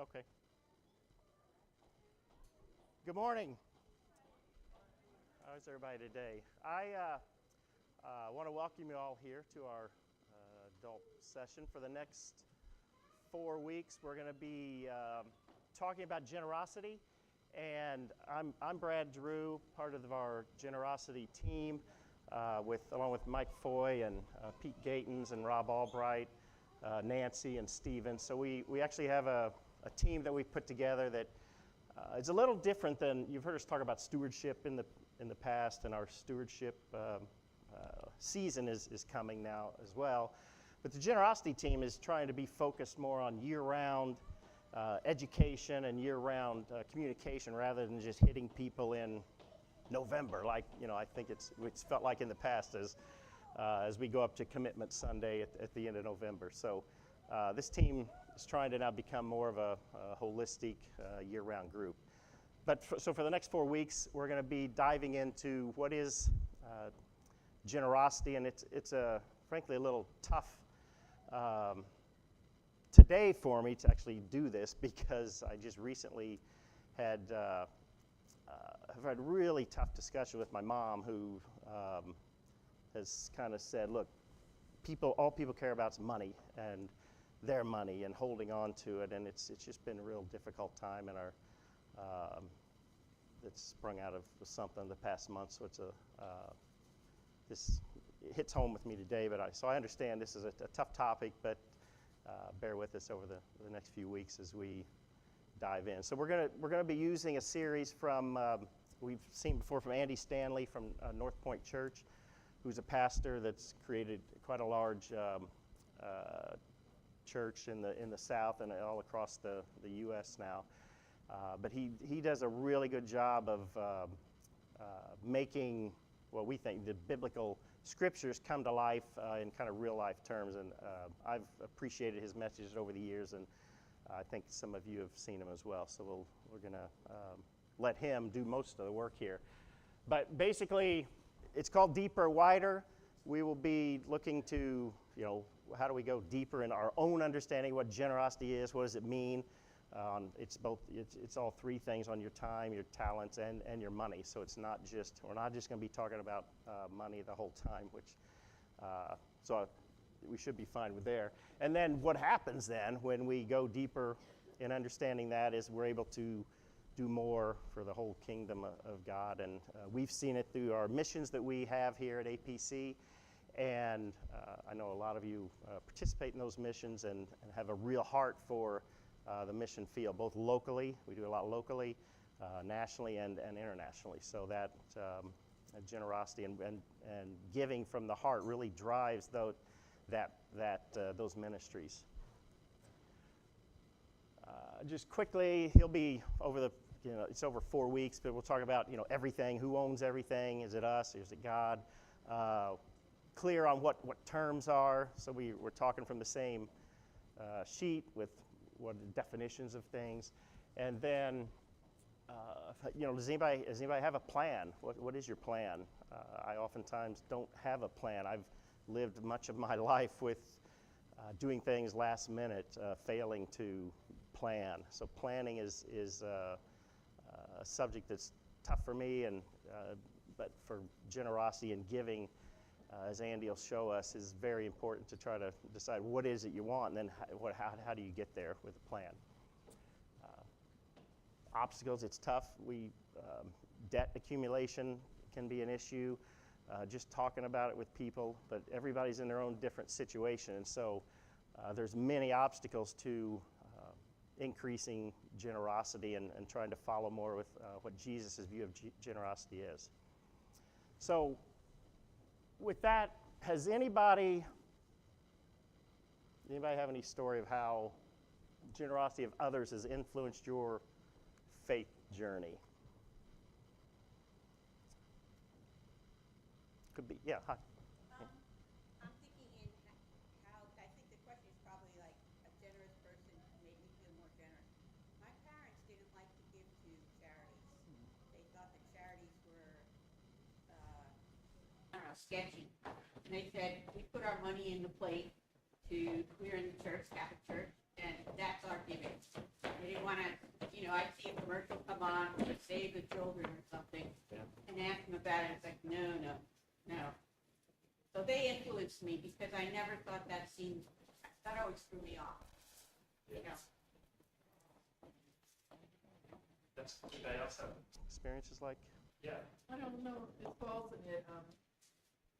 Okay. Good morning. How's everybody today? I want to welcome you all here to our adult session. For the next 4 weeks, we're going to be talking about generosity. And I'm Brad Drew, part of our generosity team, along with Mike Foy and Pete Gatens and Rob Albright, Nancy and Steven. So we actually have a team that we've put together that is a little different than you've heard us talk about stewardship in the past, and our stewardship season is coming now as well. But the generosity team is trying to be focused more on year-round education and year-round communication rather than just hitting people in November, like I think it's felt like in the past as we go up to Commitment Sunday at the end of November. So this team is trying to now become more of a holistic year-round group. But so for the next 4 weeks, we're going to be diving into what is generosity, and it's frankly a little tough today for me to actually do this because I just recently had really tough discussion with my mom, who has kind of said, look, all people care about is money and their money and holding on to it, and it's just been a real difficult time in our that's sprung out of something the past month. So this hits home with me today, but I understand this is a tough topic, but bear with us over the next few weeks as we dive in. So we're gonna be using a series from we've seen before from Andy Stanley from North Point Church, who's a pastor that's created quite a large church in the South and all across the U.S. now. But he does a really good job of making what we think the biblical scriptures come to life in kind of real life terms, and I've appreciated his messages over the years, and I think some of you have seen him as well. So we're going to let him do most of the work here. But basically, it's called Deeper, Wider. We will be looking to, how do we go deeper in our own understanding what generosity is, what does it mean? It's all three things on your time, your talents, and your money. So we're not just going to be talking about money the whole time, which we should be fine with there. And then what happens then when we go deeper in understanding that is we're able to do more for the whole kingdom of God. And we've seen it through our missions that we have here at APC. And I know a lot of you participate in those missions and have a real heart for the mission field, both locally, we do a lot locally, nationally, and internationally. So that generosity and giving from the heart really drives those ministries. Just quickly, he'll be over it's over 4 weeks, but we'll talk about everything. Who owns everything? Is it us? Or is it God? Clear on what terms are. So we're talking from the same sheet with what are the definitions of things, and then does anybody have a plan? What is your plan? I oftentimes don't have a plan. I've lived much of my life with doing things last minute, failing to plan. So planning is a subject that's tough for me, and but for generosity and giving, as Andy will show us, is very important to try to decide what is it you want, and then how do you get there with a plan. Obstacles, it's tough. Debt accumulation can be an issue, just talking about it with people, but everybody's in their own different situation, and so there's many obstacles to increasing generosity and trying to follow more with what Jesus' view of generosity is. So with that, has anybody have any story of how generosity of others has influenced your faith journey? Could be, yeah. Hi. I'm thinking how I think the question is probably like a generous person made me feel more generous. My parents didn't like to give to charities. They thought that charities were sketchy. And they said, we put our money in the plate we're in the church, Catholic Church, and that's our giving. They I'd see a commercial come on for Save the Children or something, and ask them about it. It's like, no. So they influenced me because I never thought that always threw me off. You know. That's anybody else have experiences like? Yeah. I don't know if it falls in it.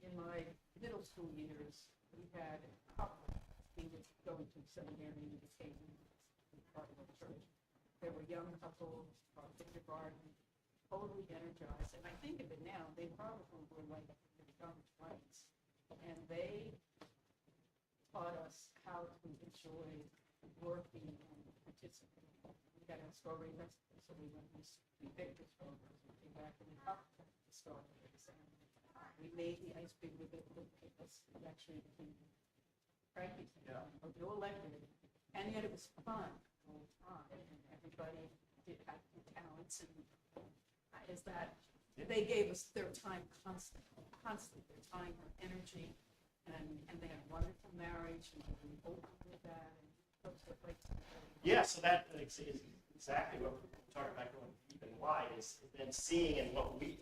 In my middle school years, we had a couple. We were going to seminary and became part of the church. There were young couples, kindergarten, totally energized. And I think of it now, they probably were like in their young 20s. And they taught us how to enjoy working and participating. We got a strawberry festival, so we went and we picked the strawberries. We came back and we popped the strawberries. And we made the ice cream with it. We actually became practicing, we all liked it. And yet it was fun all the time. And everybody did have their talents. And they gave us their time constantly, their time, their energy. And they had a wonderful marriage, and we opened with that, and folks were great. Yeah, so that is exactly what we're talking about going deep and wide, is then seeing and what we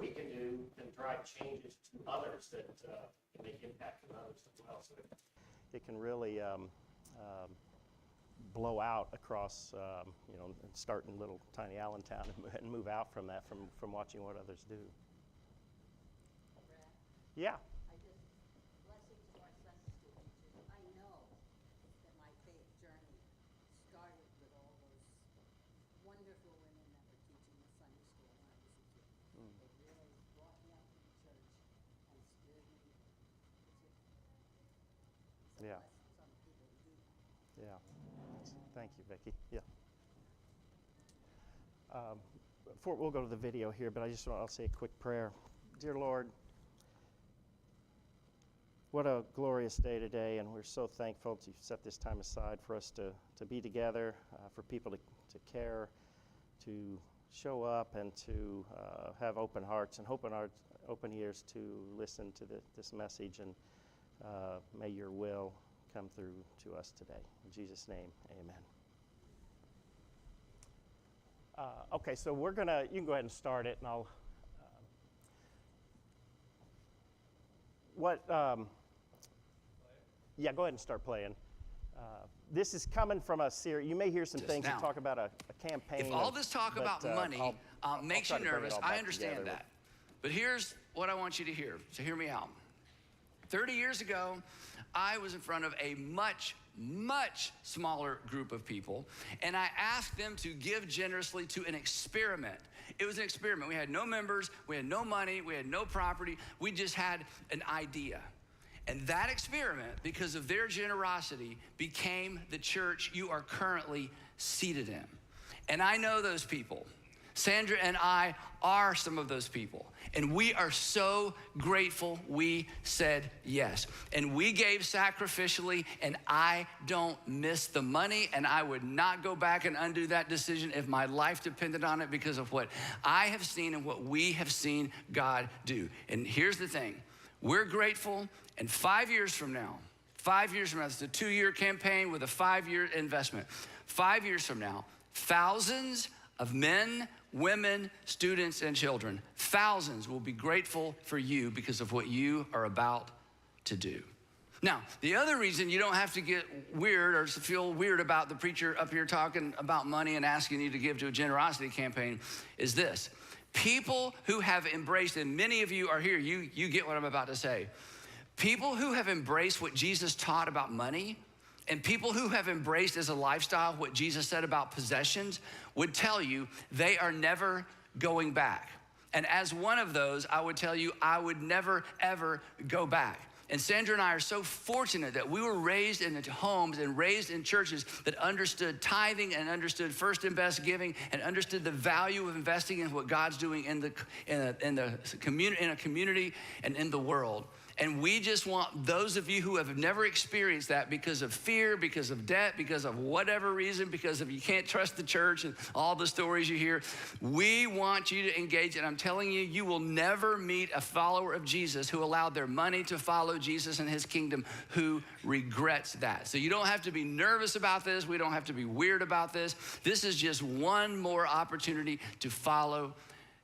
can do and drive changes to others that can make impact on others as well. So it can really blow out across, start in little tiny Allentown and move out from that, from watching what others do. Yeah. Yeah. Thank you, Vicki. Yeah. We'll go to the video here, but I'll say a quick prayer. Dear Lord, what a glorious day today, and we're so thankful to set this time aside for us to be together, for people to care, to show up, and to have open hearts and open ears to listen to this message, and may your will come through to us today. In Jesus' name, amen. Okay, so you can go ahead and start it, and I'll, yeah, go ahead and start playing. This is coming from a series. You may hear some things that talk about a campaign. If all this talk about money makes you nervous, I understand that. But here's what I want you to hear, so hear me out. 30 years ago, I was in front of a much smaller group of people, and I asked them to give generously to an experiment. It was an experiment. We had no members, we had no money, we had no property. We just had an idea. And that experiment, because of their generosity, became the church you are currently seated in. And I know those people. Sandra and I are some of those people. And we are so grateful we said yes. And we gave sacrificially, and I don't miss the money, and I would not go back and undo that decision if my life depended on it, because of what I have seen and what we have seen God do. And here's the thing. We're grateful, and 5 years from now, it's a 2-year campaign with a 5-year investment. 5 years from now, thousands of men, women, students, and children, thousands will be grateful for you because of what you are about to do. Now, the other reason you don't have to get weird or to feel weird about the preacher up here talking about money and asking you to give to a generosity campaign is this. People who have embraced, and many of you are here, you get what I'm about to say. People who have embraced what Jesus taught about money, and people who have embraced as a lifestyle what Jesus said about possessions would tell you they are never going back. And as one of those, I would tell you I would never, ever go back. And Sandra and I are so fortunate that we were raised in homes and raised in churches that understood tithing and understood first and best giving and understood the value of investing in what God's doing in a community and in the world. And we just want those of you who have never experienced that because of fear, because of debt, because of whatever reason, because of you can't trust the church and all the stories you hear, we want you to engage. And I'm telling you, you will never meet a follower of Jesus who allowed their money to follow Jesus and his kingdom who regrets that. So you don't have to be nervous about this. We don't have to be weird about this. This is just one more opportunity to follow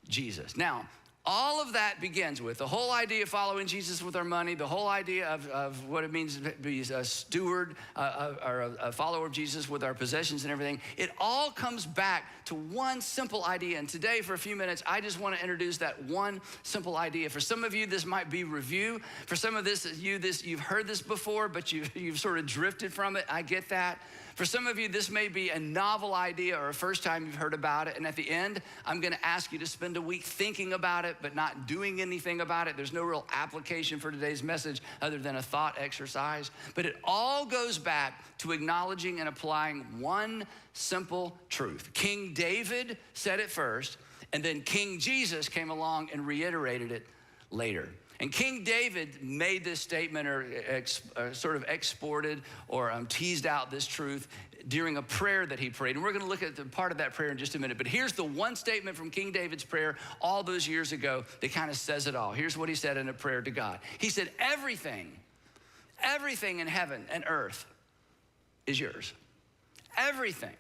Jesus. Now, all of that begins with the whole idea of following Jesus with our money, the whole idea of what it means to be a steward or a follower of Jesus with our possessions and everything. It all comes back to one simple idea. And today, for a few minutes, I just want to introduce that one simple idea. For some of you, this might be review. For some of you've heard this before, but you've sort of drifted from it. I get that. For some of you, this may be a novel idea or a first time you've heard about it. And at the end, I'm going to ask you to spend a week thinking about it, but not doing anything about it. There's no real application for today's message other than a thought exercise. But it all goes back to acknowledging and applying one simple truth. King David said it first, and then King Jesus came along and reiterated it later. And King David made this statement or sort of exported or teased out this truth during a prayer that he prayed. And we're gonna look at the part of that prayer in just a minute. But here's the one statement from King David's prayer all those years ago that kind of says it all. Here's what he said in a prayer to God. He said, everything in heaven and earth is yours. Everything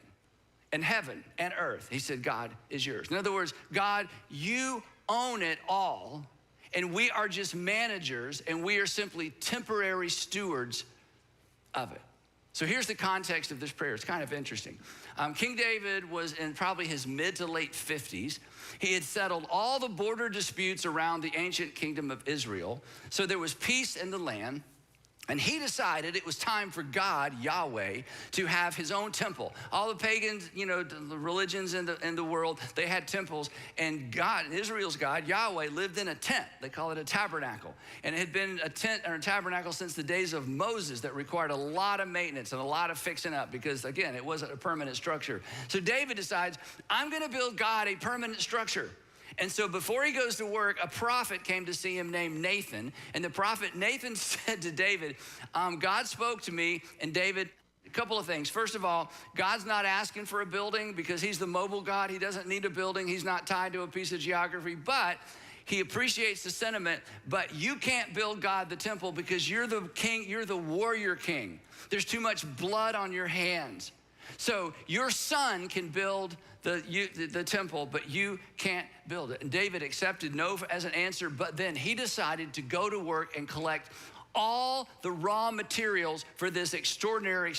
in heaven and earth, he said, God, is yours. In other words, God, you own it all. And we are just managers, and we are simply temporary stewards of it. So here's the context of this prayer. It's kind of interesting. King David was in probably his mid to late 50s. He had settled all the border disputes around the ancient kingdom of Israel. So there was peace in the land. And he decided it was time for God, Yahweh, to have his own temple. All the pagans, the religions in the world, they had temples. And God, Israel's God, Yahweh, lived in a tent. They call it a tabernacle. And it had been a tent or a tabernacle since the days of Moses that required a lot of maintenance and a lot of fixing up because, again, it wasn't a permanent structure. So David decides, I'm going to build God a permanent structure. And so before he goes to work, a prophet came to see him named Nathan. And the prophet Nathan said to David, God spoke to me, and David, a couple of things. First of all, God's not asking for a building because he's the mobile God. He doesn't need a building. He's not tied to a piece of geography, but he appreciates the sentiment, but you can't build God the temple because you're the king, you're the warrior king. There's too much blood on your hands. So your son can build the temple, but you can't build it. And David accepted no as an answer, but then he decided to go to work and collect all the raw materials for this extraordinary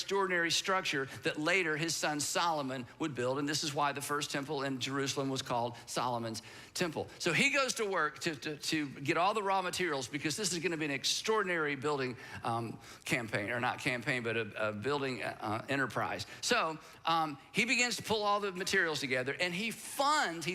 structure that later his son Solomon would build. And this is why the first temple in Jerusalem was called Solomon's temple. So he goes to work to get all the raw materials because this is going to be an extraordinary building campaign, or not campaign, but a building enterprise. So he begins to pull all the materials together, and he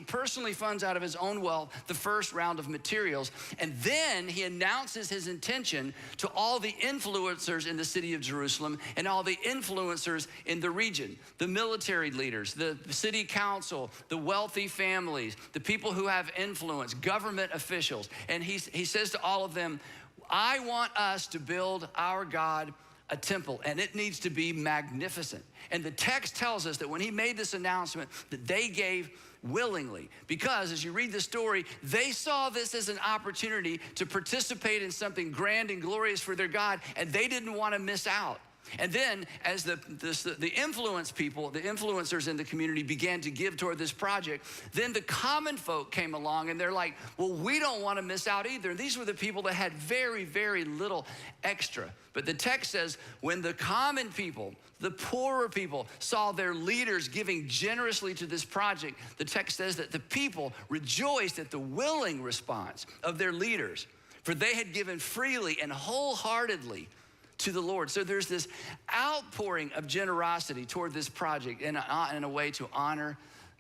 personally funds out of his own wealth the first round of materials. And then he announces his intention to all the influencers in the city of Jerusalem and all the influencers in the region, the military leaders, the city council, the wealthy families, the people who have influence, government officials. And he says to all of them, I want us to build our God a temple, and it needs to be magnificent. And the text tells us that when he made this announcement, that they gave willingly, because as you read the story, they saw this as an opportunity to participate in something grand and glorious for their God, and they didn't want to miss out. And then as the influence people, the influencers in the community began to give toward this project, then the common folk came along and they're like, well, we don't want to miss out either. And these were the people that had very, very little extra. But the text says when the common people, the poorer people, saw their leaders giving generously to this project, the text says that the people rejoiced at the willing response of their leaders, for they had given freely and wholeheartedly to the Lord. So there's this outpouring of generosity toward this project in a way to honor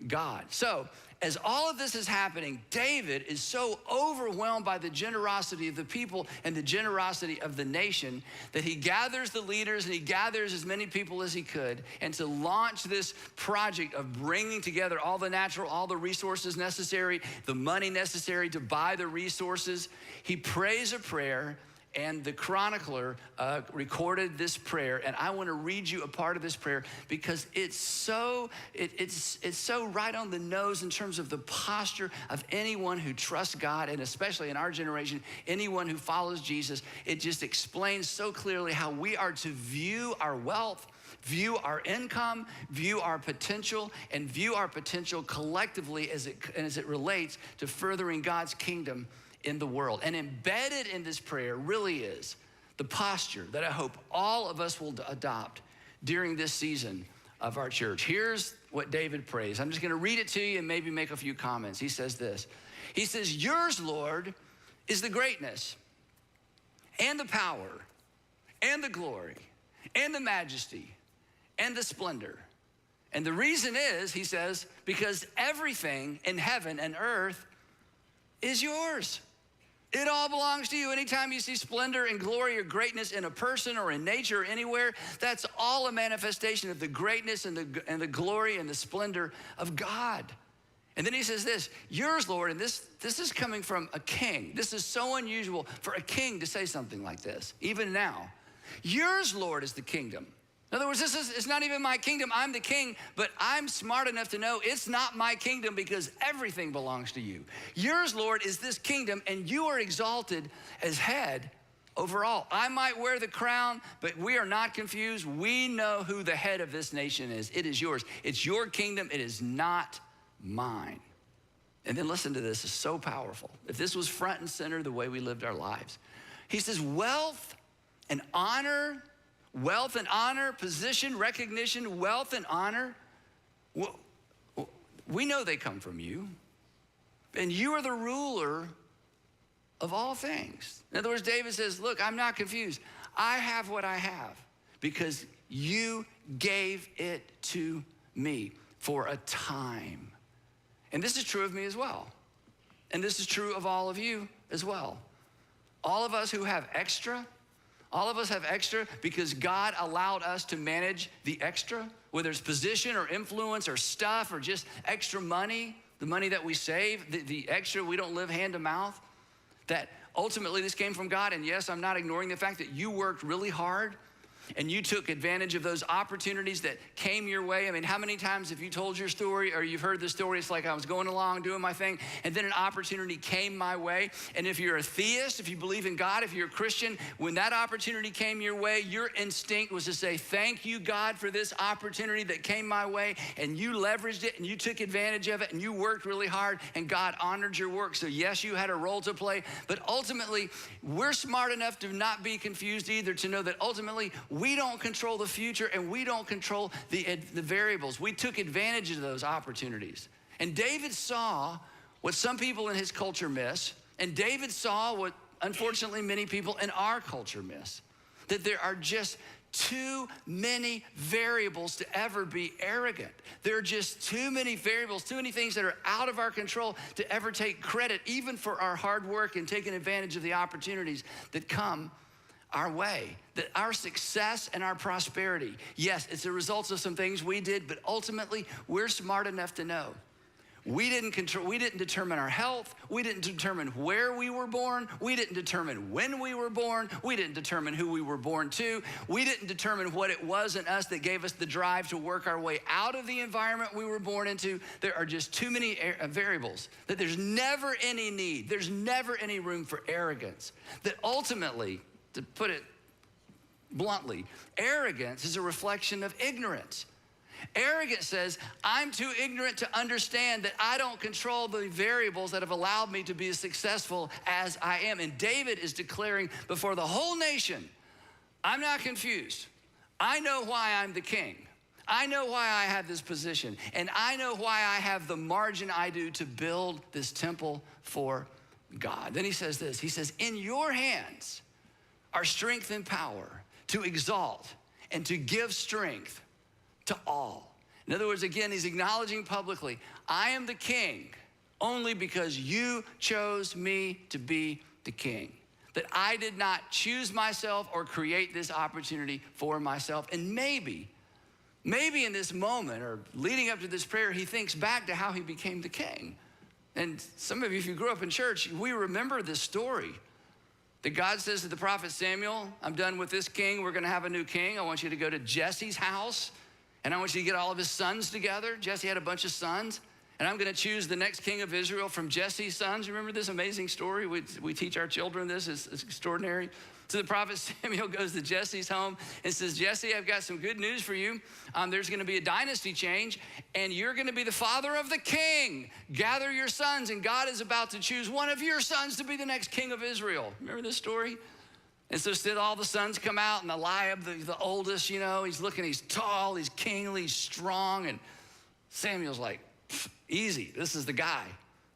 God. So as all of this is happening, David is so overwhelmed by the generosity of the people and the generosity of the nation that he gathers the leaders and he gathers as many people as he could, and to launch this project of bringing together all the resources necessary, the money necessary to buy the resources, he prays a prayer and the chronicler recorded this prayer, and I want to read you a part of this prayer because it's so right on the nose in terms of the posture of anyone who trusts God, and especially in our generation, anyone who follows Jesus. It just explains so clearly how we are to view our wealth, view our income, view our potential, and view our potential collectively as it relates to furthering God's kingdom in the world. And embedded in this prayer really is the posture that I hope all of us will adopt during this season of our church. Here's what David prays. I'm just gonna read it to you and maybe make a few comments. He says this. He says, yours, Lord, is the greatness and the power and the glory and the majesty and the splendor. And the reason is, he says, because everything in heaven and earth is yours. It all belongs to you. Anytime you see splendor and glory or greatness in a person or in nature or anywhere, that's all a manifestation of the greatness and the glory and the splendor of God. And then he says this, yours, Lord, and this is coming from a king. This is so unusual for a king to say something like this, even now. Yours, Lord, is the kingdom. In other words, it's not even my kingdom. I'm the king, but I'm smart enough to know it's not my kingdom because everything belongs to you. Yours, Lord, is this kingdom, and you are exalted as head over all. I might wear the crown, but we are not confused. We know who the head of this nation is. It is yours. It's your kingdom. It is not mine. And then listen to this. It's so powerful. If this was front and center the way we lived our lives. He says, wealth and honor, position, recognition, wealth and honor, we know they come from you. And you are the ruler of all things. In other words, David says, look, I'm not confused. I have what I have because you gave it to me for a time. And this is true of me as well. And this is true of all of you as well. All of us who have extra, all of us have extra because God allowed us to manage the extra, whether it's position or influence or stuff or just extra money, the money that we save, the extra, we don't live hand to mouth, that ultimately this came from God. And yes, I'm not ignoring the fact that you worked really hard and you took advantage of those opportunities that came your way. I mean, how many times have you told your story or you've heard the story? It's like I was going along doing my thing and then an opportunity came my way. And if you're a theist, if you believe in God, if you're a Christian, when that opportunity came your way, your instinct was to say, thank you, God, for this opportunity that came my way. And you leveraged it and you took advantage of it and you worked really hard and God honored your work. So yes, you had a role to play, but ultimately we're smart enough to not be confused either, to know that ultimately we don't control the future and we don't control the variables. We took advantage of those opportunities. And David saw what some people in his culture miss, and David saw what unfortunately many people in our culture miss, that there are just too many variables to ever be arrogant. There are just too many variables, too many things that are out of our control to ever take credit, even for our hard work and taking advantage of the opportunities that come our way. That our success and our prosperity, yes, it's a result of some things we did, but ultimately we're smart enough to know we didn't determine our health. We didn't determine where we were born. We didn't determine when we were born. We didn't determine who we were born to. We didn't determine what it was in us that gave us the drive to work our way out of the environment we were born into. There are just too many variables that there's never any need. There's never any room for arrogance. That ultimately, to put it bluntly, arrogance is a reflection of ignorance. Arrogance says, I'm too ignorant to understand that I don't control the variables that have allowed me to be as successful as I am. And David is declaring before the whole nation, I'm not confused. I know why I'm the king. I know why I have this position. And I know why I have the margin I do to build this temple for God. Then he says this, he says, in your hands are strength and power to exalt and to give strength to all. In other words, again, he's acknowledging publicly, I am the king only because you chose me to be the king. That I did not choose myself or create this opportunity for myself. And maybe in this moment or leading up to this prayer, he thinks back to how he became the king. And some of you, if you grew up in church, we remember this story. that God says to the prophet Samuel, I'm done with this king. We're going to have a new king. I want you to go to Jesse's house, and I want you to get all of his sons together. Jesse had a bunch of sons, and I'm going to choose the next king of Israel from Jesse's sons. You remember this amazing story? We teach our children this. It's extraordinary. So the prophet Samuel goes to Jesse's home and says, Jesse, I've got some good news for you. There's going to be a dynasty change, and you're going to be the father of the king. Gather your sons, and God is about to choose one of your sons to be the next king of Israel. Remember this story? And so still all the sons come out, and Eliab, the oldest, he's looking, he's tall, he's kingly, he's strong, and Samuel's like, easy, this is the guy.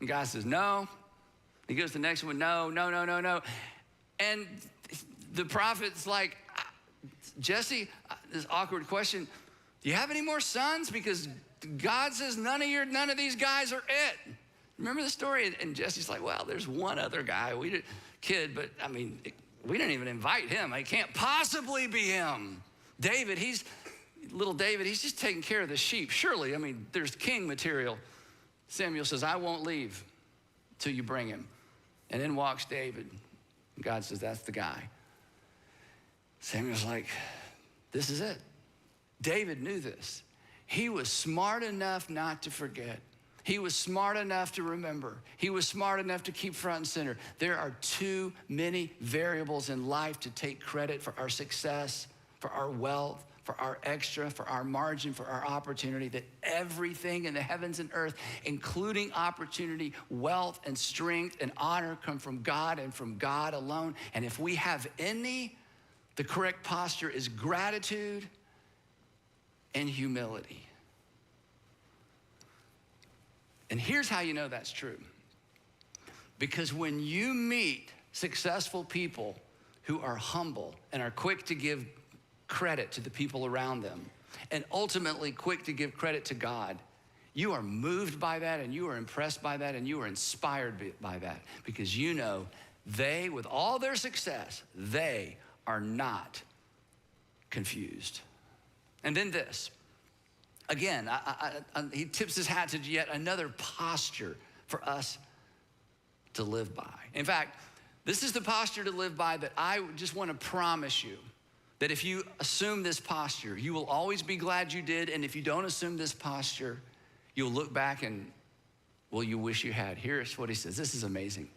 And God says, no. He goes to the next one, no. And the prophet's like, Jesse, this awkward question, do you have any more sons? Because God says none of these guys are it. Remember the story? And Jesse's like, well, there's one other guy, but we didn't even invite him. It can't possibly be him. Little David, he's just taking care of the sheep. Surely, there's king material. Samuel says, I won't leave till you bring him. And in walks David. God says, that's the guy. Samuel's like, this is it. David knew this. He was smart enough not to forget. He was smart enough to remember. He was smart enough to keep front and center. There are too many variables in life to take credit for our success, for our wealth, for our extra, for our margin, for our opportunity, that everything in the heavens and earth, including opportunity, wealth, and strength, and honor come from God and from God alone. And if we have any, the correct posture is gratitude and humility. And here's how you know that's true. Because when you meet successful people who are humble and are quick to give credit to the people around them, and ultimately quick to give credit to God, you are moved by that, and you are impressed by that, and you are inspired by that, because you know they, with all their success, they are not confused. And then this, again, he tips his hat to yet another posture for us to live by. In fact, this is the posture to live by that I just want to promise you, that if you assume this posture, you will always be glad you did. And if you don't assume this posture, you'll look back and, well, you wish you had. Here's what he says. This is amazing.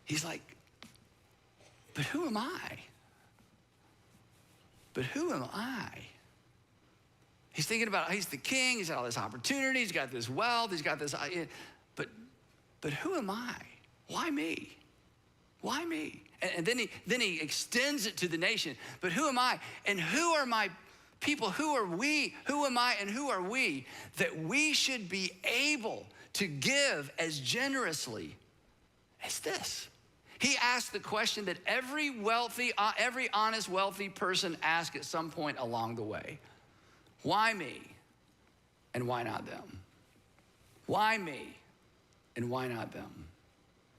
He's like, but who am I? But who am I? He's thinking about, he's the king, he's got all this opportunity, he's got this wealth, he's got this, but who am I? Why me? Why me? And then he extends it to the nation. But who am I? And who are my people? Who are we? Who am I and who are we that we should be able to give as generously as this? He asked the question that every honest, wealthy person asks at some point along the way. Why me and why not them? Why me and why not them?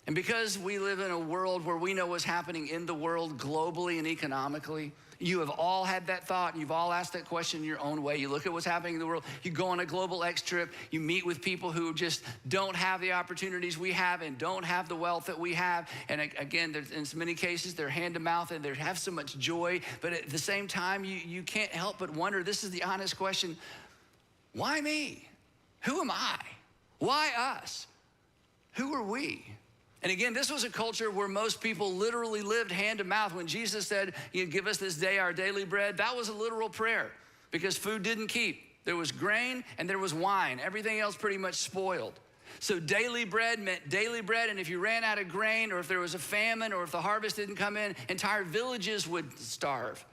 And because we live in a world where we know what's happening in the world globally and economically, you have all had that thought, and you've all asked that question in your own way. You look at what's happening in the world, you go on a global X trip, you meet with people who just don't have the opportunities we have and don't have the wealth that we have. And again, in many cases, they're hand to mouth and they have so much joy, but at the same time, you can't help but wonder, this is the honest question, why me? Who am I? Why us? Who are we? And again, this was a culture where most people literally lived hand to mouth. When Jesus said, give us this day our daily bread, that was a literal prayer because food didn't keep. There was grain and there was wine. Everything else pretty much spoiled. So daily bread meant daily bread, and if you ran out of grain or if there was a famine or if the harvest didn't come in, entire villages would starve.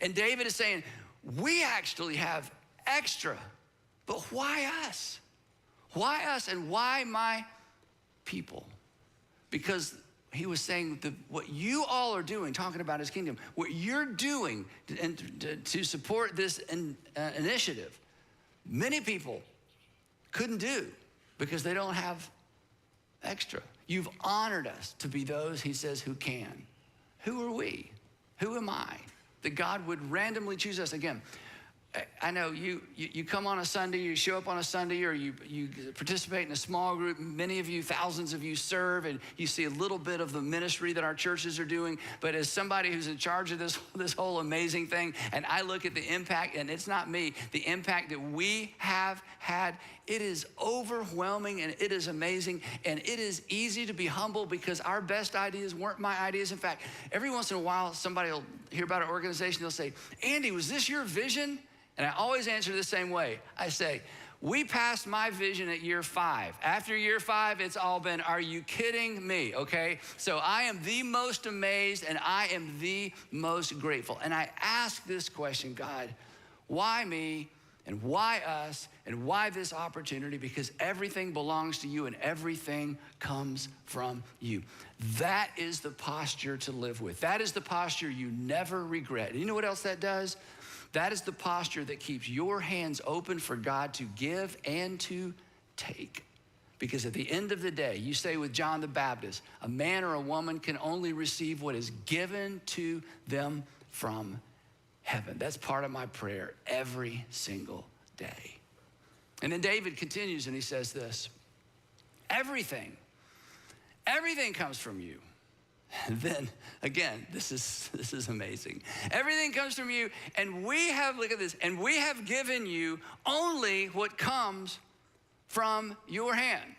And David is saying, we actually have extra, but why us? Why us and why my people? Because he was saying what you all are doing, talking about his kingdom, what you're doing to support this initiative, many people couldn't do because they don't have extra. You've honored us to be those, he says, who can. Who are we? Who am I? That God would randomly choose us. Again, I know you come on a Sunday, you show up on a Sunday, or you participate in a small group. Many of you, thousands of you serve, and you see a little bit of the ministry that our churches are doing. But as somebody who's in charge of this whole amazing thing, and I look at the impact, and it's not me, the impact that we have had, it is overwhelming and it is amazing. And it is easy to be humble because our best ideas weren't my ideas. In fact, every once in a while, somebody will hear about our organization, they'll say, Andy, was this your vision? And I always answer the same way. I say, we passed my vision at year 5. After year 5, it's all been, are you kidding me, okay? So I am the most amazed and I am the most grateful. And I ask this question, God, why me and why us and why this opportunity? Because everything belongs to you and everything comes from you. That is the posture to live with. That is the posture you never regret. And you know what else that does? That is the posture that keeps your hands open for God to give and to take. Because at the end of the day, you say with John the Baptist, a man or a woman can only receive what is given to them from heaven. That's part of my prayer every single day. And then David continues and he says this, everything comes from you. And then again, this is amazing. Everything comes from you, and we have, look at this, and we have given you only what comes from your hand.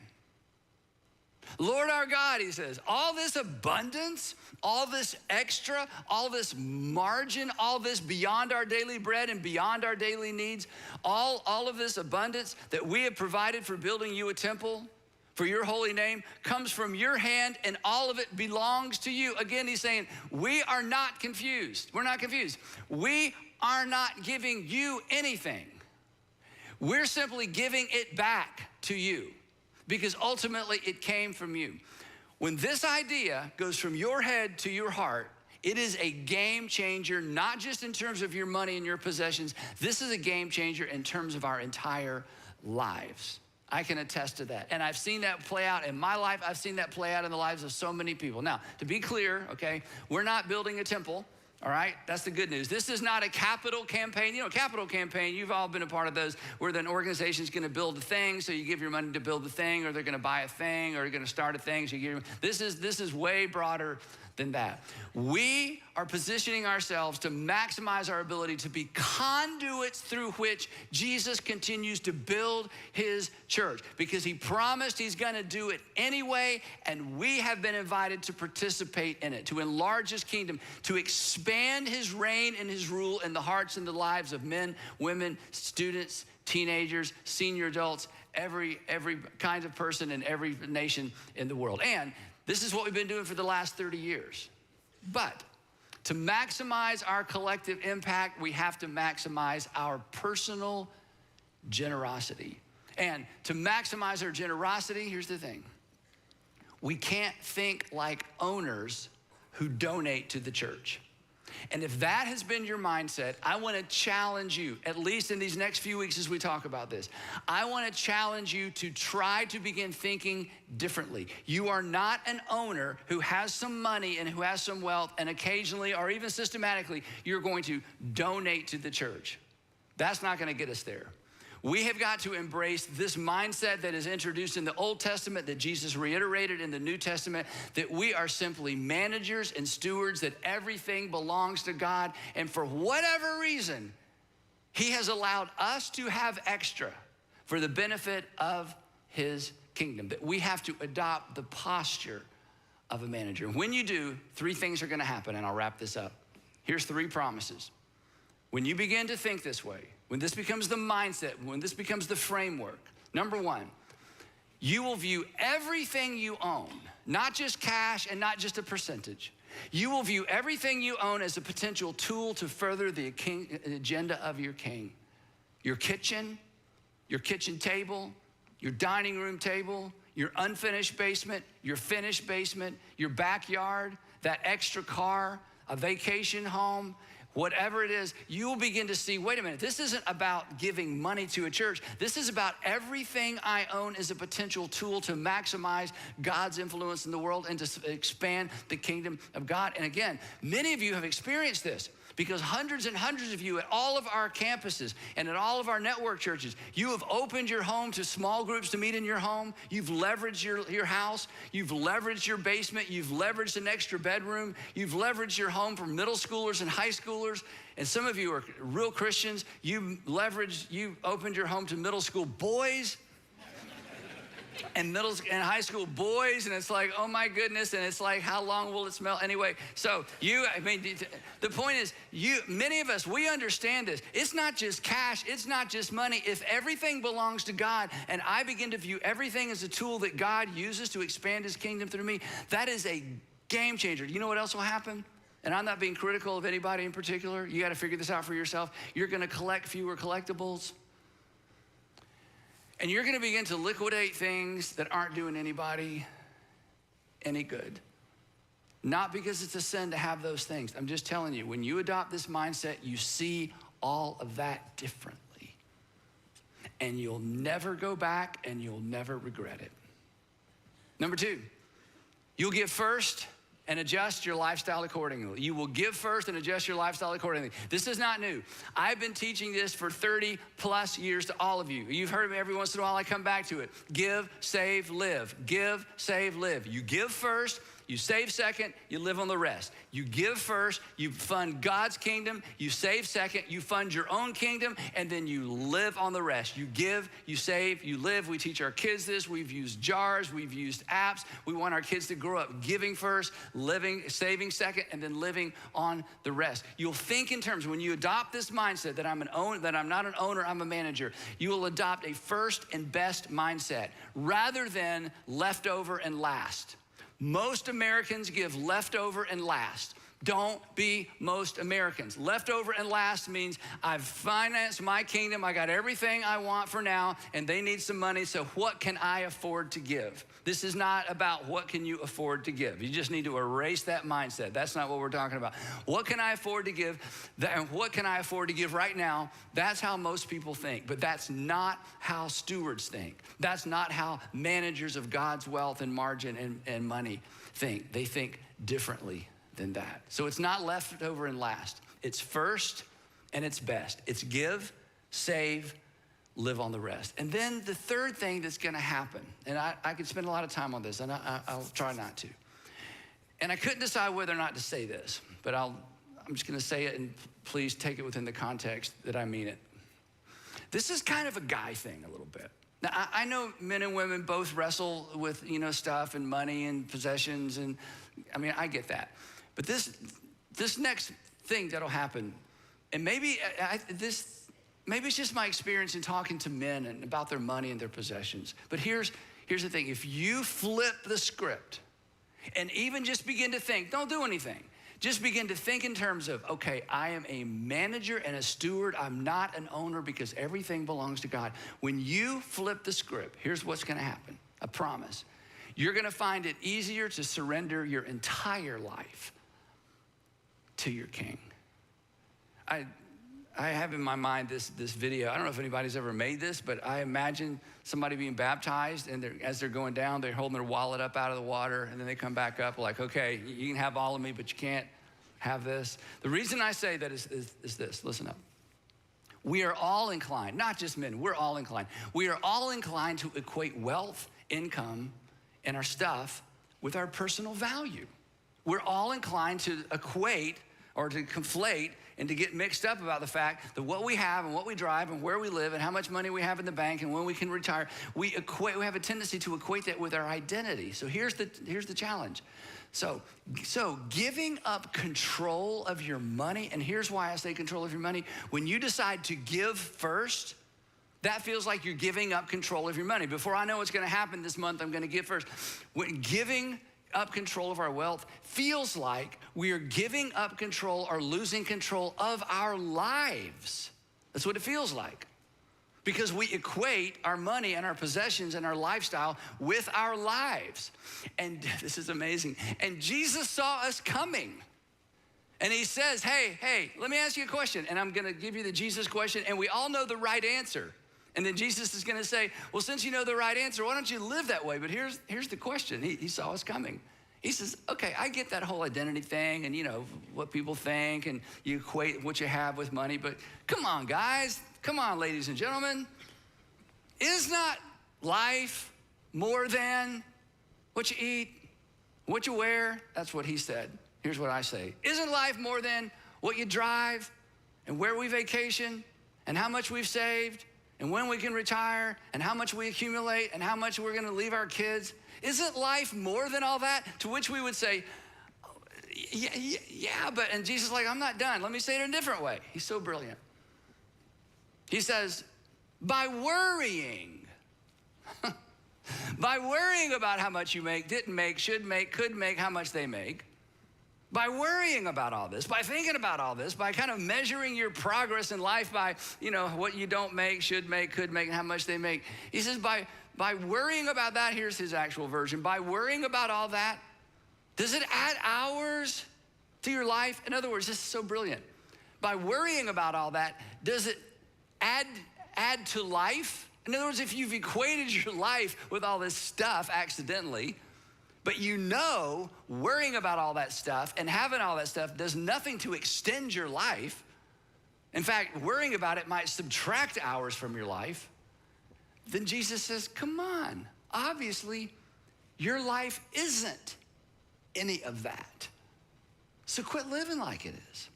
Lord our God, he says, all this abundance, all this extra, all this margin, all this beyond our daily bread and beyond our daily needs, all of this abundance that we have provided for building you a temple, for your holy name, comes from your hand, and all of it belongs to you. Again, he's saying, we are not confused. We're not confused. We are not giving you anything. We're simply giving it back to you because ultimately it came from you. When this idea goes from your head to your heart, it is a game changer, not just in terms of your money and your possessions. This is a game changer in terms of our entire lives. I can attest to that. And I've seen that play out in my life. I've seen that play out in the lives of so many people. Now, to be clear, okay, we're not building a temple, all right? That's the good news. This is not a capital campaign. You know, capital campaign, you've all been a part of those where an organization's gonna build a thing, so you give your money to build the thing, or they're gonna buy a thing, or you're gonna start a thing, so you give this is way broader than that. We are positioning ourselves to maximize our ability to be conduits through which Jesus continues to build his church, because he promised he's gonna do it anyway, and we have been invited to participate in it, to enlarge his kingdom, to expand his reign and his rule in the hearts and the lives of men, women, students, teenagers, senior adults, every kind of person in every nation in the world. And this is what we've been doing for the last 30 years. But to maximize our collective impact, we have to maximize our personal generosity. And to maximize our generosity, here's the thing. We can't think like owners who donate to the church. And if that has been your mindset, I want to challenge you, at least in these next few weeks as we talk about this, I want to challenge you to try to begin thinking differently. You are not an owner who has some money and who has some wealth, and occasionally or even systematically, you're going to donate to the church. That's not going to get us there. We have got to embrace this mindset that is introduced in the Old Testament, that Jesus reiterated in the New Testament, that we are simply managers and stewards, that everything belongs to God. And for whatever reason, he has allowed us to have extra for the benefit of his kingdom, that we have to adopt the posture of a manager. And when you do, 3 things are gonna happen, and I'll wrap this up. Here's 3 promises. When you begin to think this way, when this becomes the mindset, when this becomes the framework, number 1, you will view everything you own, not just cash and not just a percentage. You will view everything you own as a potential tool to further the agenda of your king. Your kitchen table, your dining room table, your unfinished basement, your finished basement, your backyard, that extra car, a vacation home, whatever it is, you will begin to see, wait a minute, this isn't about giving money to a church. This is about everything I own is a potential tool to maximize God's influence in the world and to expand the kingdom of God. And again, many of you have experienced this because hundreds and hundreds of you at all of our campuses and at all of our network churches, you have opened your home to small groups to meet in your home. You've leveraged your house. You've leveraged your basement. You've leveraged an extra bedroom. You've leveraged your home for middle schoolers and high schoolers. And some of you are real Christians. You opened your home to middle school boys and high school boys, and it's like, oh my goodness, and it's like, how long will it smell? Anyway, so the point is, many of us, we understand this. It's not just cash, it's not just money. If everything belongs to God, and I begin to view everything as a tool that God uses to expand his kingdom through me, that is a game changer. You know what else will happen? And I'm not being critical of anybody in particular. You got to figure this out for yourself. You're going to collect fewer collectibles. And you're going to begin to liquidate things that aren't doing anybody any good. Not because it's a sin to have those things. I'm just telling you, when you adopt this mindset, you see all of that differently. And you'll never go back and you'll never regret it. Number 2, you'll give first and adjust your lifestyle accordingly. You will give first and adjust your lifestyle accordingly. This is not new. I've been teaching this for 30 plus years to all of you. You've heard me every once in a while, I come back to it. Give, save, live. Give, save, live. You give first, you save second, you live on the rest. You give first, you fund God's kingdom, you save second, you fund your own kingdom, and then you live on the rest. You give, you save, you live. We teach our kids this. We've used jars, we've used apps. We want our kids to grow up giving first, living, saving second, and then living on the rest. You'll think in terms, when you adopt this mindset that I'm not an owner, I'm a manager, you will adopt a first and best mindset rather than leftover and last. Most Americans give leftover and last. Don't be most Americans. Leftover and last means I've financed my kingdom, I got everything I want for now, and they need some money, so what can I afford to give? This is not about what can you afford to give. You just need to erase that mindset. That's not what we're talking about. What can I afford to give, and what can I afford to give right now? That's how most people think, but that's not how stewards think. That's not how managers of God's wealth and margin and money think. They think differently than that. So it's not leftover and last. It's first and it's best. It's give, save, live on the rest. And then the third thing that's gonna happen, and I could spend a lot of time on this, and I'll try not to. And I couldn't decide whether or not to say this, but I'm just gonna say it, and please take it within the context that I mean it. This is kind of a guy thing a little bit. Now, I know men and women both wrestle with, stuff and money and possessions, and I get that. But this next thing that'll happen, and maybe it's just my experience in talking to men and about their money and their possessions. But here's the thing. If you flip the script and even just begin to think, don't do anything. Just begin to think in terms of, okay, I am a manager and a steward. I'm not an owner because everything belongs to God. When you flip the script, here's what's gonna happen, I promise. You're gonna find it easier to surrender your entire life to your King. I have in my mind this video. I don't know if anybody's ever made this, but I imagine somebody being baptized, and as they're going down, they're holding their wallet up out of the water, and then they come back up like, okay, you can have all of me, but you can't have this. The reason I say that is this, listen up. We are all inclined, not just men, we're all inclined. We are all inclined to equate wealth, income, and our stuff with our personal value. We're all inclined to equate or to conflate and to get mixed up about the fact that what we have and what we drive and where we live and how much money we have in the bank and when we can retire, we have a tendency to equate that with our identity. So here's the challenge. So giving up control of your money, and here's why I say control of your money. When you decide to give first, that feels like you're giving up control of your money. Before I know what's gonna happen this month, I'm gonna give first. When giving up control of our wealth feels like we are giving up control or losing control of our lives. That's what it feels like. Because we equate our money and our possessions and our lifestyle with our lives. And this is amazing. And Jesus saw us coming. And he says, hey, let me ask you a question. And I'm gonna give you the Jesus question, and we all know the right answer. And then Jesus is gonna say, well, since you know the right answer, why don't you live that way? But here's the question. He saw us coming. He says, okay, I get that whole identity thing and, what people think, and you equate what you have with money, but come on, guys. Come on, ladies and gentlemen. Is not life more than what you eat, what you wear? That's what he said. Here's what I say. Isn't life more than what you drive and where we vacation and how much we've saved and when we can retire and how much we accumulate and how much we're going to leave our kids? Isn't life more than all that? To which we would say, yeah, but, and Jesus is like, I'm not done. Let me say it in a different way. He's so brilliant. He says, by worrying about how much you make, didn't make, should make, could make, how much they make, by worrying about all this, by thinking about all this, by kind of measuring your progress in life by, what you don't make, should make, could make, and how much they make. He says, by worrying about that, here's his actual version, by worrying about all that, does it add hours to your life? In other words, this is so brilliant. By worrying about all that, does it add to life? In other words, if you've equated your life with all this stuff accidentally, but worrying about all that stuff and having all that stuff does nothing to extend your life. In fact, worrying about it might subtract hours from your life. Then Jesus says, come on, obviously your life isn't any of that. So quit living like it is.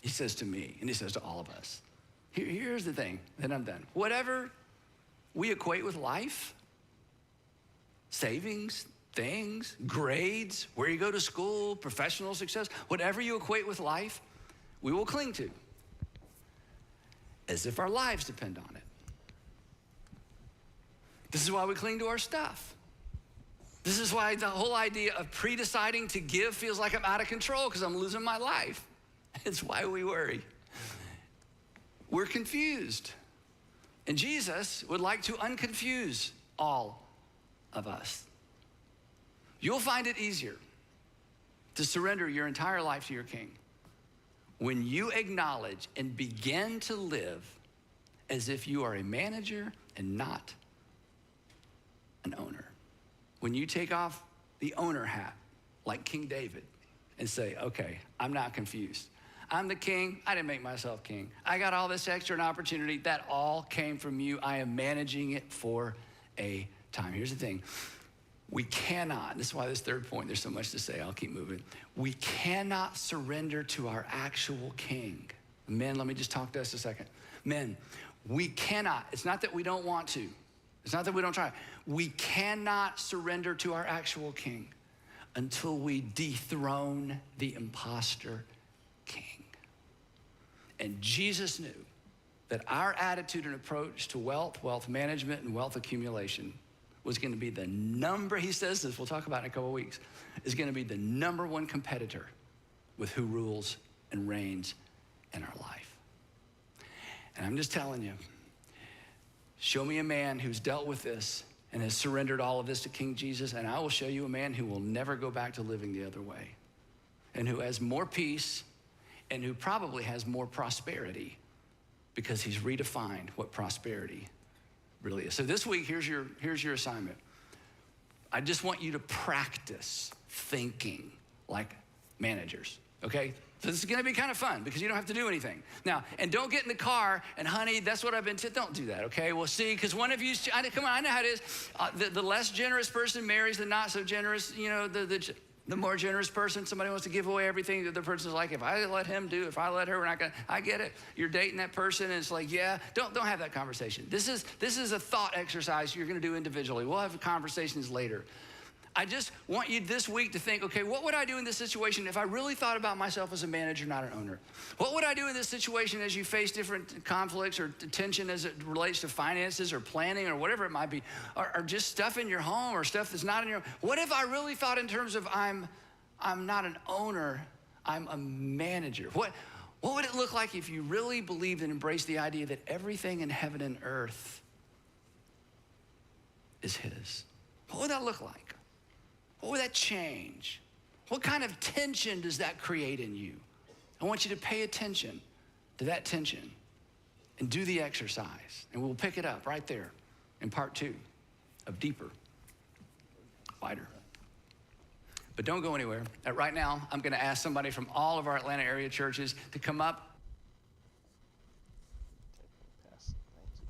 He says to me, and he says to all of us, here's the thing, then I'm done. Whatever we equate with life, savings, things, grades, where you go to school, professional success, whatever you equate with life, we will cling to as if our lives depend on it. This is why we cling to our stuff. This is why the whole idea of pre-deciding to give feels like I'm out of control because I'm losing my life. It's why we worry. We're confused. And Jesus would like to unconfuse all of us. You'll find it easier to surrender your entire life to your King when you acknowledge and begin to live as if you are a manager and not an owner. When you take off the owner hat like King David and say, okay, I'm not confused. I'm the king. I didn't make myself king. I got all this extra opportunity. That all came from you. I am managing it for a time. Here's the thing. We cannot, this is why this third point, there's so much to say, I'll keep moving. We cannot surrender to our actual king. Men, let me just talk to us a second. Men, we cannot, it's not that we don't want to. It's not that we don't try. We cannot surrender to our actual king until we dethrone the imposter king. And Jesus knew that our attitude and approach to wealth management, and wealth accumulation was going to be the number, he says this, we'll talk about in a couple of weeks, is going to be the number one competitor with who rules and reigns in our life. And I'm just telling you, show me a man who's dealt with this and has surrendered all of this to King Jesus, and I will show you a man who will never go back to living the other way, and who has more peace, and who probably has more prosperity because he's redefined what prosperity really is. So this week, here's your assignment. I just want you to practice thinking like managers, okay? So this is gonna be kind of fun because you don't have to do anything. Now, and don't get in the car and honey, that's what I've been don't do that, okay? We'll see, because one of you, come on, I know how it is. The less generous person marries the not so generous, the more generous person, somebody wants to give away everything. The other person's like, if I let him do, if I let her, we're not gonna, I get it. You're dating that person and it's like, yeah, don't have that conversation. This is a thought exercise you're gonna do individually. We'll have conversations later. I just want you this week to think, okay, what would I do in this situation if I really thought about myself as a manager, not an owner? What would I do in this situation as you face different conflicts or tension as it relates to finances or planning or whatever it might be, or just stuff in your home or stuff that's not in your home? What if I really thought in terms of I'm not an owner, I'm a manager? What would it look like if you really believed and embraced the idea that everything in heaven and earth is his? What would that look like? What would that change? What kind of tension does that create in you? I want you to pay attention to that tension and do the exercise. And we'll pick it up right there in part 2 of Deeper, Wider, But don't go anywhere. Right now, I'm going to ask somebody from all of our Atlanta area churches to come up. Pass. Thank you.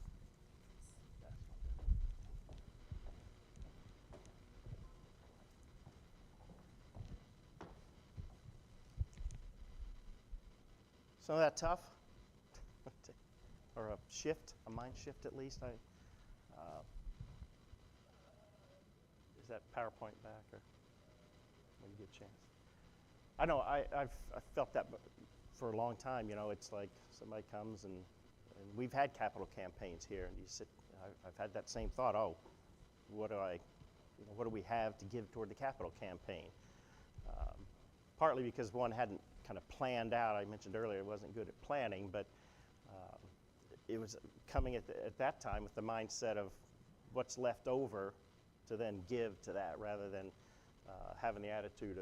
Some of that tough, or a shift, a mind shift at least. Is that PowerPoint back, or when you get a chance? I know I've felt that for a long time. You know, it's like somebody comes and we've had capital campaigns here, and you sit. I've had that same thought. Oh, what do we have to give toward the capital campaign? Partly because one hadn't kind of planned out. I mentioned earlier it wasn't good at planning, but it was coming at that time with the mindset of what's left over to then give to that, rather than having the attitude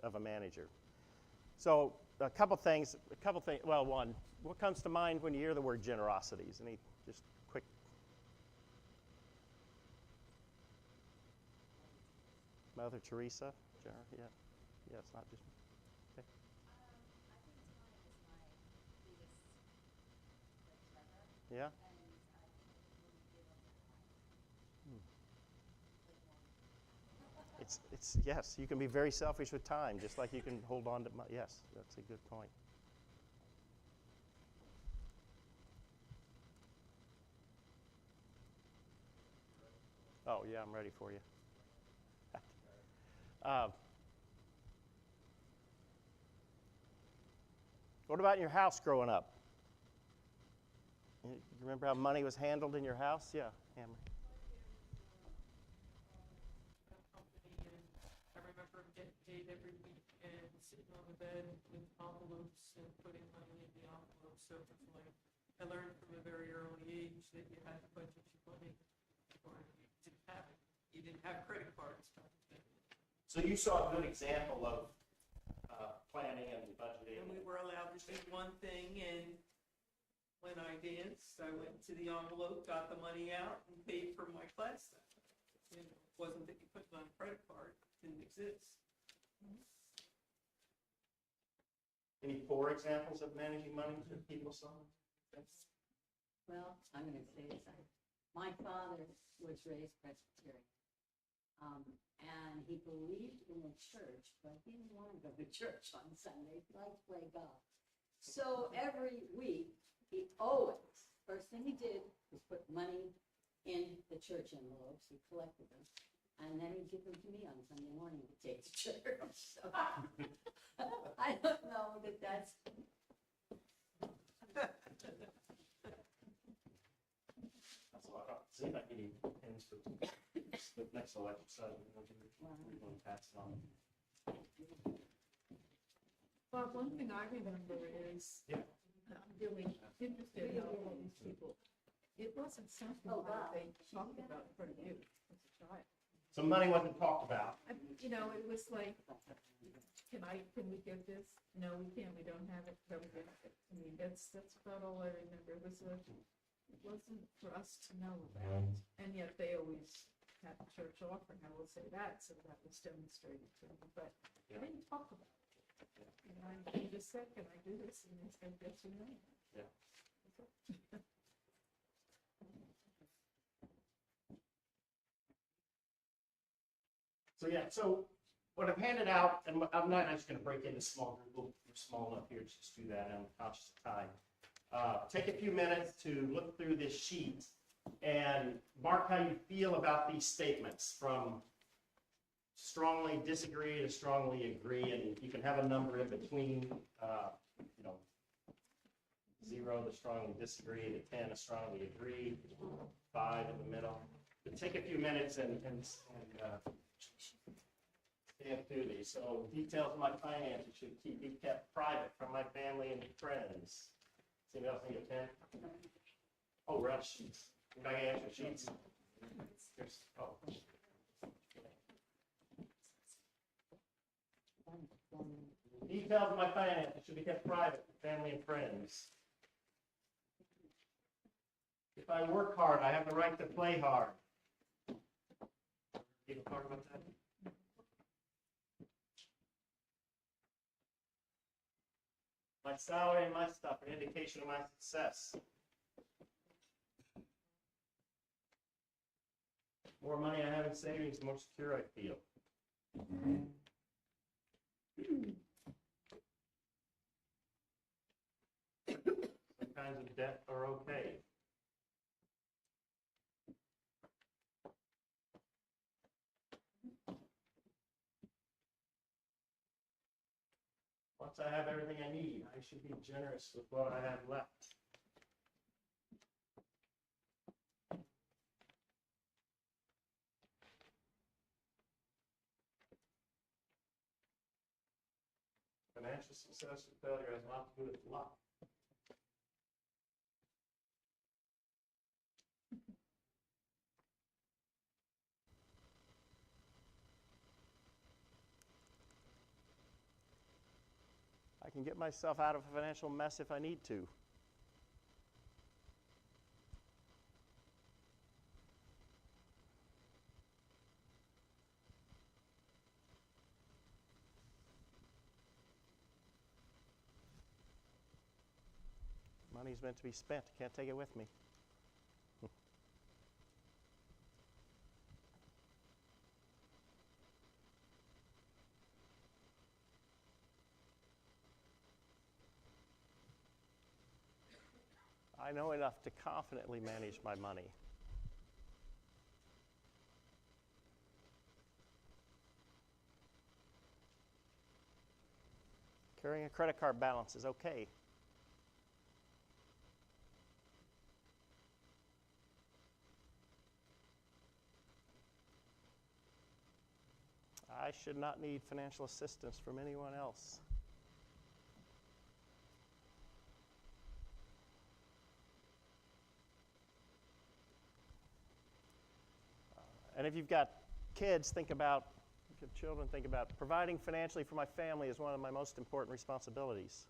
of a manager. So a couple things. Well, one, what comes to mind when you hear the word generosities? Any just quick? Mother Teresa. Yeah, it's not just me. Okay. I think time is my biggest treasure. Yeah. And I wouldn't give up my time. It's yes. You can be very selfish with time, just like you can hold on to money. Yes, that's a good point. Oh yeah, I'm ready for you. What about in your house growing up? You remember how money was handled in your house? Yeah, Hammer. Company, and I remember getting paid every week and sitting on the bed with envelopes and putting money in the envelopes. So it was like, I learned from a very early age that you had to budget your money, or you didn't have it. You didn't have credit cards. So you saw a good example of planning and budgeting. And we were allowed to do one thing, and when I danced, I went to the envelope, got the money out, and paid for my class. You know, it wasn't that you put it on a credit card; it didn't exist. Any poor examples of managing money that people saw? Well, I'm going to say this. My father was raised Presbyterian, and he believed in the church, but he didn't want to go to church on Sunday. He liked to play golf. So every week, he always, first thing he did was put money in the church envelopes. He collected them, and then he'd give them to me on Sunday morning to take to church. So I don't know that that's... That's a lot. See if I can eat pins for the next election. So we're going to pass it on. Well, one thing I remember is really interested in all these people. It wasn't something that they talked about in front of you as a child. So money wasn't talked about. You know, it was like, can we get this? No, we can't. We don't have it. So we get it. I mean, that's about all I remember. It wasn't for us to know about, and yet they always had the church offering. I will say that, so that was demonstrated to me. But I didn't talk about it. You know, I just said, "Can I do this?" And they said, "Yes or no." Yeah. So what I've handed out, and I'm not just going to break into small group. We're small enough here to just do that. I'm conscious of time. Take a few minutes to look through this sheet and mark how you feel about these statements, from strongly disagree to strongly agree, and you can have a number in between, 0 to strongly disagree, to 10 to strongly agree, 5 in the middle. But take a few minutes and scan through these. So details of my finances should be kept private from my family and friends. Anybody else need a pen? Oh, we're out of sheets. Anybody got extra sheets? Here's, Details of my finances should be kept private from family and friends. If I work hard, I have the right to play hard. People talk about that? My salary and my stuff, an indication of my success. More money I have in savings, the more secure I feel. Some kinds of debt are okay. Once I have everything I need, I should be generous with what I have left. Financial success or failure has a lot to do with luck. I can get myself out of a financial mess if I need to. Money's meant to be spent. Can't take it with me. I know enough to confidently manage my money. Carrying a credit card balance is okay. I should not need financial assistance from anyone else. And if you've got kids, if you have children, think about providing financially for my family is one of my most important responsibilities.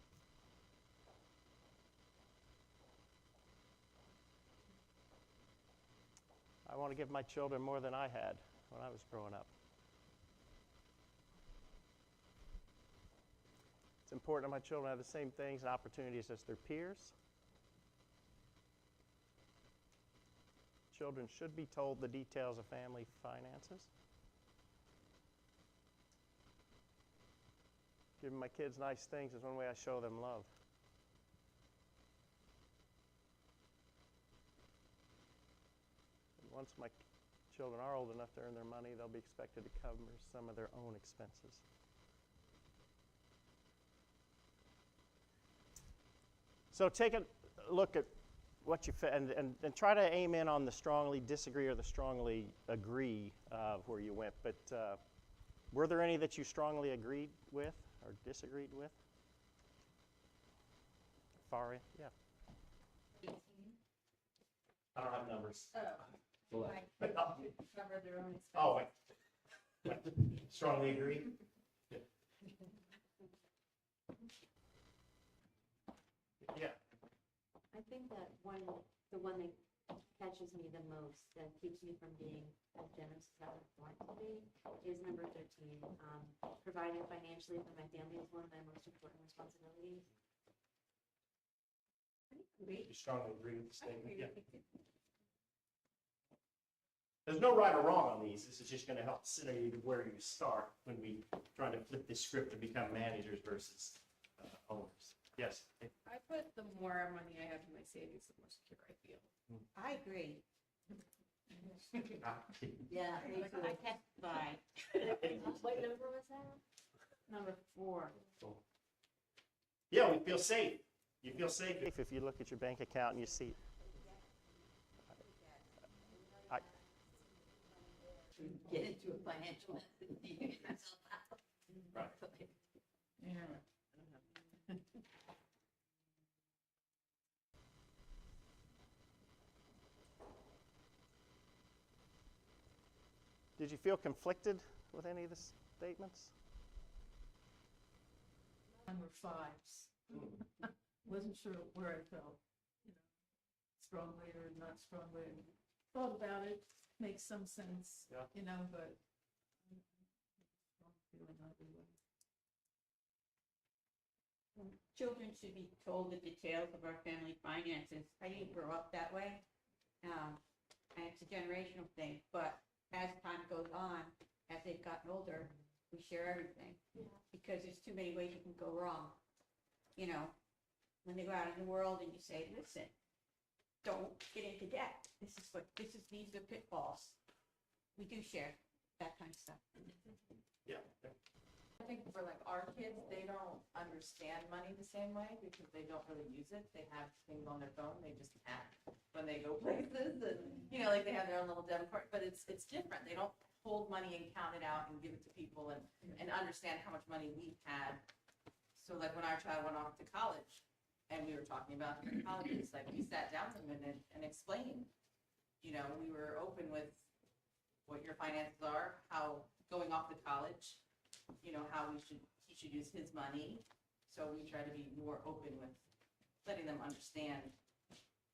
I want to give my children more than I had when I was growing up. It's important that my children have the same things and opportunities as their peers. Children should be told the details of family finances. Giving my kids nice things is one way I show them love. And once my children are old enough to earn their money, they'll be expected to cover some of their own expenses. So take a look at what you and try to aim in on the strongly disagree or the strongly agree where you went. But were there any that you strongly agreed with or disagreed with? Faria, yeah. 18. I don't have numbers. Oh, like, cover their own expenses. Oh, wait. Strongly agree? Yeah. I think that the one that catches me the most, that keeps me from being as generous as I would want to be, is number 13. Providing financially for my family is one of my most important responsibilities. You strongly agree with the statement? Yeah. Agree. There's no right or wrong on these. This is just going to help center you to where you start when we try to flip this script to become managers versus owners. Yes? I put the more money I have in my savings, the more secure I feel. I agree. Yeah, me I too. testify. What number was that? Number 4. Yeah, we feel safe. You feel safe if you look at your bank account and you see. Get into a financial mess and you get yourself out. Right. Yeah. Did you feel conflicted with any of the statements? Mine were 5s. Wasn't sure where I felt, strongly or not strongly. Thought about it, makes some sense, Yeah. But strong feeling either way. children should be told the details of our family finances. I didn't grow up that way. And it's a generational thing, but as time goes on, as they've gotten older, we share everything. Because there's too many ways you can go wrong. You know, when they go out in the world and you say, listen, don't get into debt. These are pitfalls. We do share that kind of stuff. Yeah. I think for like our kids, they don't understand money the same way because they don't really use it. They have things on their phone. They just tap when they go places, and like they have their own little debit card. But it's different. They don't hold money and count it out and give it to people and understand how much money we've had. So like when our child went off to college, and we were talking about different colleges, like we sat down with them and explained. We were open with what your finances are, how going off to college. How he should use his money. So we try to be more open with letting them understand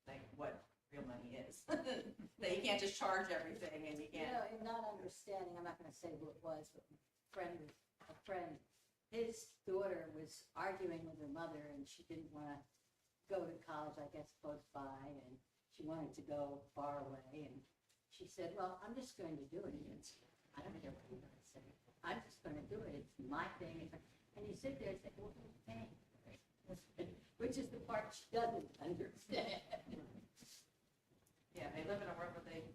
like what real money is. That you can't just charge everything and you can't. In not understanding, I'm not gonna say who it was, but a friend, his daughter was arguing with her mother and she didn't wanna go to college, I guess, close by, and she wanted to go far away, and she said, well, I'm just going to do it. I don't care what you're gonna say. I'm just going to do it. It's my thing. And you sit there and say, well, okay. Which is the part she doesn't understand. Yeah, they live in a world where they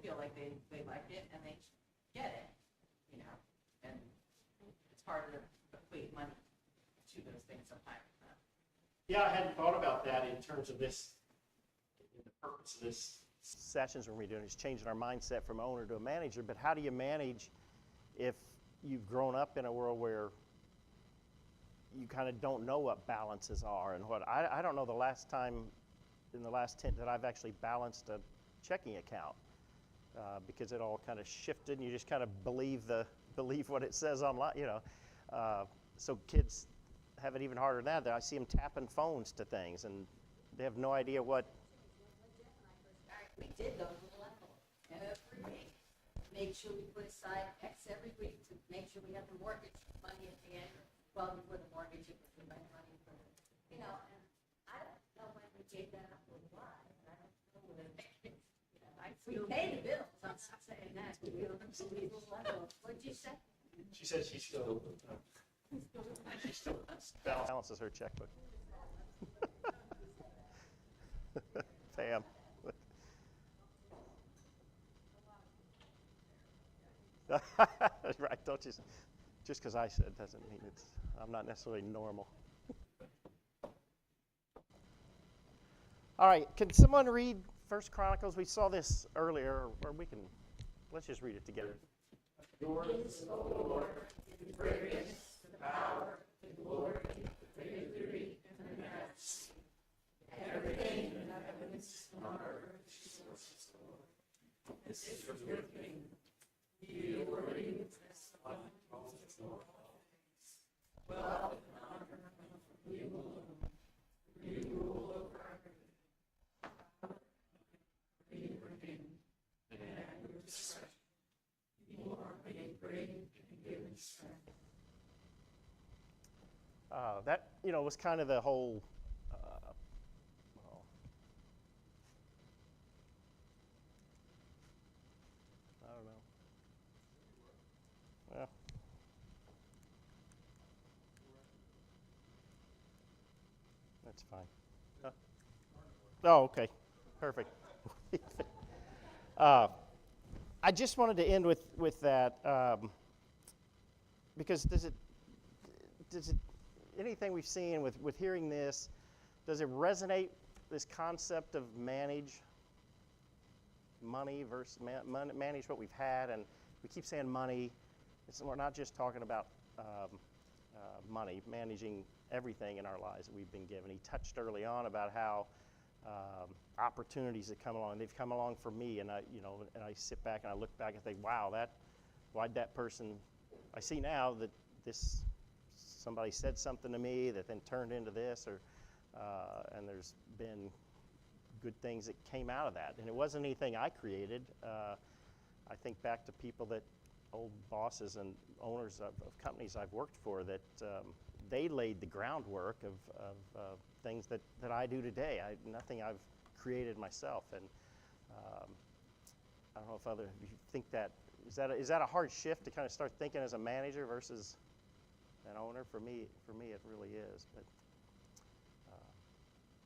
feel like they like it and they get it, and it's hard to equate money to those things sometimes. Yeah, I hadn't thought about that in terms of this, the purpose of this sessions we're doing is changing our mindset from owner to a manager, but how do you manage if you've grown up in a world where you kind of don't know what balances are and what I don't know the last time in the last 10 that I've actually balanced a checking account because it all kind of shifted and you just kind of believe what it says online, so kids have it even harder than that. I see them tapping phones to things and they have no idea what. We did those level every week. Made sure we put aside X every week to make sure we have the mortgage money at the end. Well, before the mortgage, it was the money for and I don't know when we gave that up or why. I don't know when we pay the bills. I'm not saying that. We don't see the level. What'd you say? She says she still balances her checkbook. Pam. Right, don't you? Just because I said doesn't mean I'm not necessarily normal. All right, can someone read 1 Chronicles? We saw this earlier, or let's just read it together. Yours is, O Lord, the greatness, the power, the glory, the victory, and the majesty. Everything in the heavens and on earth is yours, Lord. This is your kingdom. You are worthy of this one, wealth and honor from you alone. You rule over everything. You reign and at your discretion. You are made great and given strength. That was kind of the whole. I don't know. Well. That's fine. Huh? Oh, okay. Perfect. I just wanted to end with that because does it anything we've seen with hearing this, does it resonate, this concept of manage money versus manage what we've had? And we keep saying money. We're not just talking about money, managing everything in our lives that we've been given. He touched early on about how opportunities that come along, they've come along for me, and I sit back and I look back and think, wow, why'd that person, I see now that somebody said something to me that then turned into this, and there's been good things that came out of that. And it wasn't anything I created. I think back to people old bosses and owners of companies I've worked for that they laid the groundwork of things that I do today. Nothing I've created myself. And I don't know if you think that, is that a hard shift to kind of start thinking as a manager versus an owner? For me, it really is. But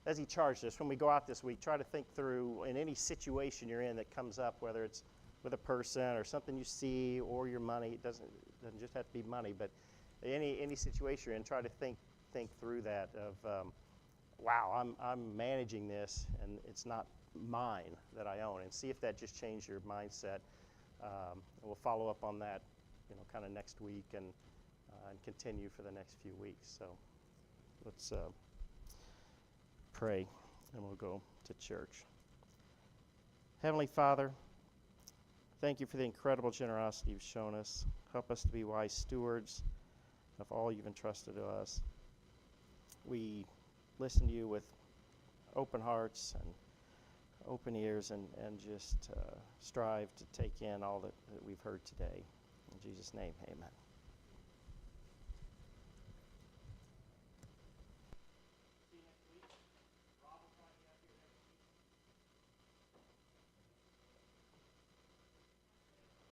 as he charged us, when we go out this week, try to think through in any situation you're in that comes up, whether it's with a person or something you see or your money. It doesn't just have to be money, but any situation you're in, try to think through that of, wow, I'm managing this and it's not mine that I own, and see if that just changed your mindset. And we'll follow up on that, kind of next week and continue for the next few weeks. So let's pray and we'll go to church. Heavenly Father, thank you for the incredible generosity you've shown us. Help us to be wise stewards of all you've entrusted to us. We listen to you with open hearts and open ears and just strive to take in all that we've heard today. In Jesus' name, amen.